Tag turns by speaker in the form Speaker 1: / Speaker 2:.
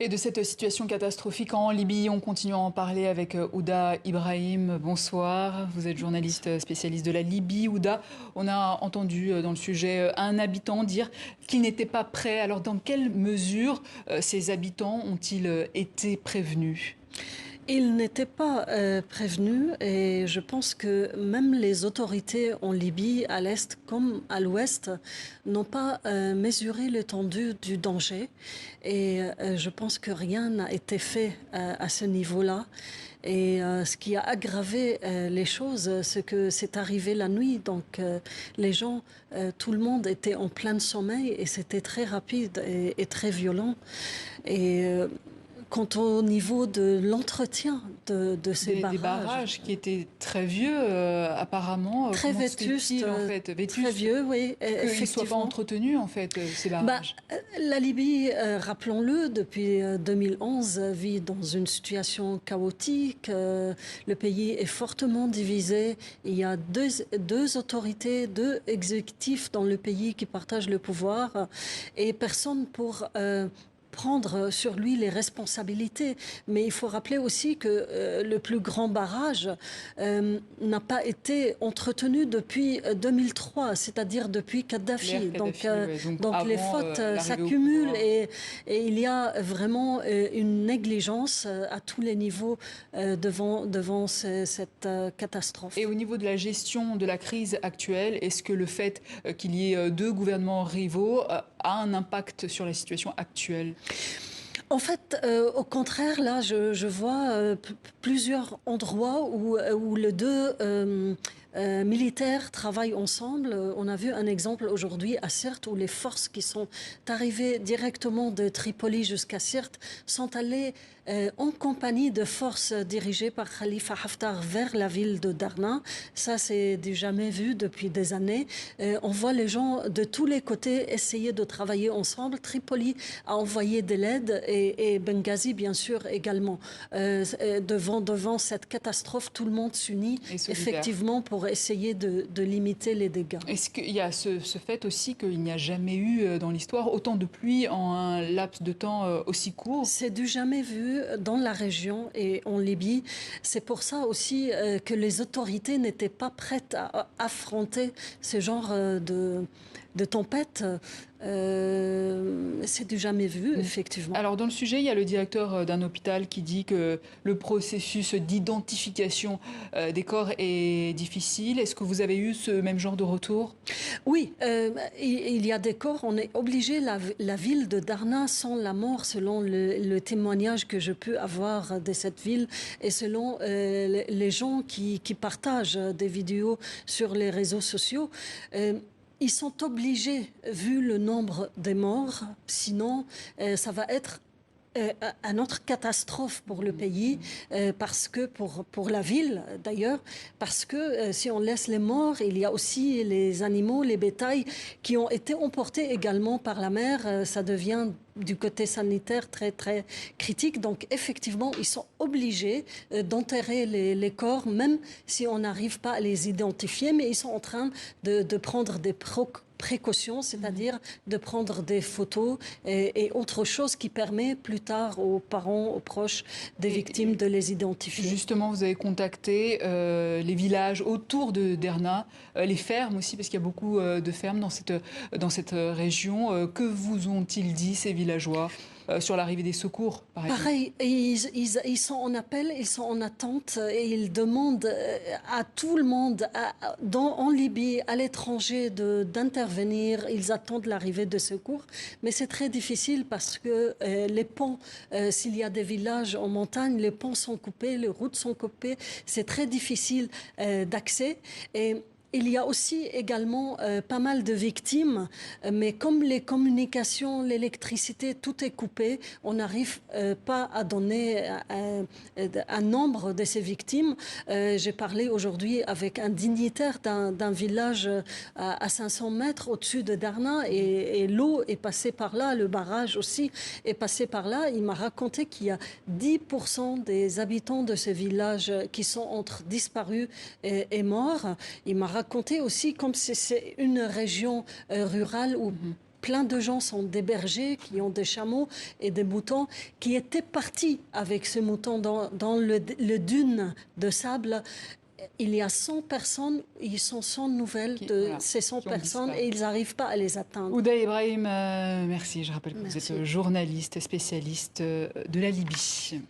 Speaker 1: Et de cette situation catastrophique en Libye, on continue à en parler avec Ouda Ibrahim. Bonsoir, vous êtes journaliste spécialiste de la Libye. Ouda, on a entendu dans le sujet un habitant dire qu'il n'était pas prêt. Alors dans quelle mesure ces habitants ont-ils été prévenus ?
Speaker 2: Ils n'étaient pas prévenus et je pense que même les autorités en Libye, à l'est comme à l'ouest, n'ont pas mesuré l'étendue du danger. Et je pense que rien n'a été fait à ce niveau-là. Et ce qui a aggravé les choses, c'est que c'est arrivé la nuit. Donc les gens, tout le monde était en plein sommeil et c'était très rapide et très violent. Et quant au niveau de l'entretien de ces
Speaker 1: Des barrages qui étaient très vieux, apparemment.
Speaker 2: Très vétustes,
Speaker 1: en fait,
Speaker 2: très vieux, oui.
Speaker 1: Qu'ils ne soient pas entretenus, en fait, ces barrages.
Speaker 2: La Libye, rappelons-le, depuis 2011, vit dans une situation chaotique. Le pays est fortement divisé. Il y a deux autorités, deux exécutifs dans le pays qui partagent le pouvoir et personne pour prendre sur lui les responsabilités. Mais il faut rappeler aussi que le plus grand barrage n'a pas été entretenu depuis 2003, c'est-à-dire depuis Kadhafi. Donc les fautes s'accumulent et il y a vraiment une négligence à tous les niveaux devant cette catastrophe.
Speaker 1: Et au niveau de la gestion de la crise actuelle, est-ce que le fait qu'il y ait deux gouvernements rivaux a un impact sur la situation actuelle ?
Speaker 2: En fait, au contraire, là, je vois plusieurs endroits où les deux militaires travaillent ensemble. On a vu un exemple aujourd'hui à Sirte où les forces qui sont arrivées directement de Tripoli jusqu'à Sirte sont allées en compagnie de forces dirigées par Khalifa Haftar vers la ville de Darna. Ça, c'est du jamais vu depuis des années. On voit les gens de tous les côtés essayer de travailler ensemble. Tripoli a envoyé de l'aide et Benghazi, bien sûr, également. Devant cette catastrophe, tout le monde s'unit effectivement pour essayer de limiter les dégâts.
Speaker 1: Est-ce qu'il y a ce fait aussi qu'il n'y a jamais eu dans l'histoire autant de pluie en un laps de temps aussi court ?
Speaker 2: C'est du jamais vu dans la région et en Libye. C'est pour ça aussi que les autorités n'étaient pas prêtes à affronter ce genre de tempête. C'est du jamais vu, effectivement.
Speaker 1: Alors, dans le sujet, il y a le directeur d'un hôpital qui dit que le processus d'identification des corps est difficile. Est-ce que vous avez eu ce même genre de retour ?
Speaker 2: Oui, il y a des corps. On est obligé, la ville de Darna, sans la mort, selon le témoignage que je peux avoir de cette ville et selon les gens qui partagent des vidéos sur les réseaux sociaux, ils sont obligés, vu le nombre des morts, sinon ça va être une autre catastrophe pour le pays, parce que pour la ville d'ailleurs, parce que si on laisse les morts, il y a aussi les animaux, les bétails qui ont été emportés également par la mer. Ça devient du côté sanitaire très très critique. Donc effectivement, ils sont obligés d'enterrer les corps, même si on n'arrive pas à les identifier, mais ils sont en train de prendre des précautions, c'est-à-dire de prendre des photos et autre chose qui permet plus tard aux parents, aux proches des victimes de les identifier.
Speaker 1: Justement, vous avez contacté les villages autour de Derna, les fermes aussi, parce qu'il y a beaucoup de fermes dans cette région. Que vous ont-ils dit, ces villageois, sur l'arrivée des secours, par exemple ?
Speaker 2: Pareil, ils sont en appel, ils sont en attente et ils demandent à tout le monde, en Libye, à l'étranger, d'intervenir. Ils attendent l'arrivée de secours. Mais c'est très difficile parce que les ponts, s'il y a des villages en montagne, les ponts sont coupés, les routes sont coupées. C'est très difficile d'accès. Et il y a aussi également pas mal de victimes, mais comme les communications, l'électricité, tout est coupé, on n'arrive pas à donner un nombre de ces victimes. J'ai parlé aujourd'hui avec un dignitaire d'un village à 500 mètres au-dessus de Darna et l'eau est passée par là, le barrage aussi est passé par là. Il m'a raconté qu'il y a 10% des habitants de ce village qui sont entre disparus et morts. Il m'a raconté aussi, comme c'est une région rurale où plein de gens sont des bergers qui ont des chameaux et des moutons qui étaient partis avec ce mouton dans le dune de sable. Il y a 100 personnes, ils sont sans nouvelles de ces 100 personnes et ils n'arrivent pas à les atteindre.
Speaker 1: Ouda Ibrahim, merci. Je rappelle que vous êtes journaliste, spécialiste de la Libye.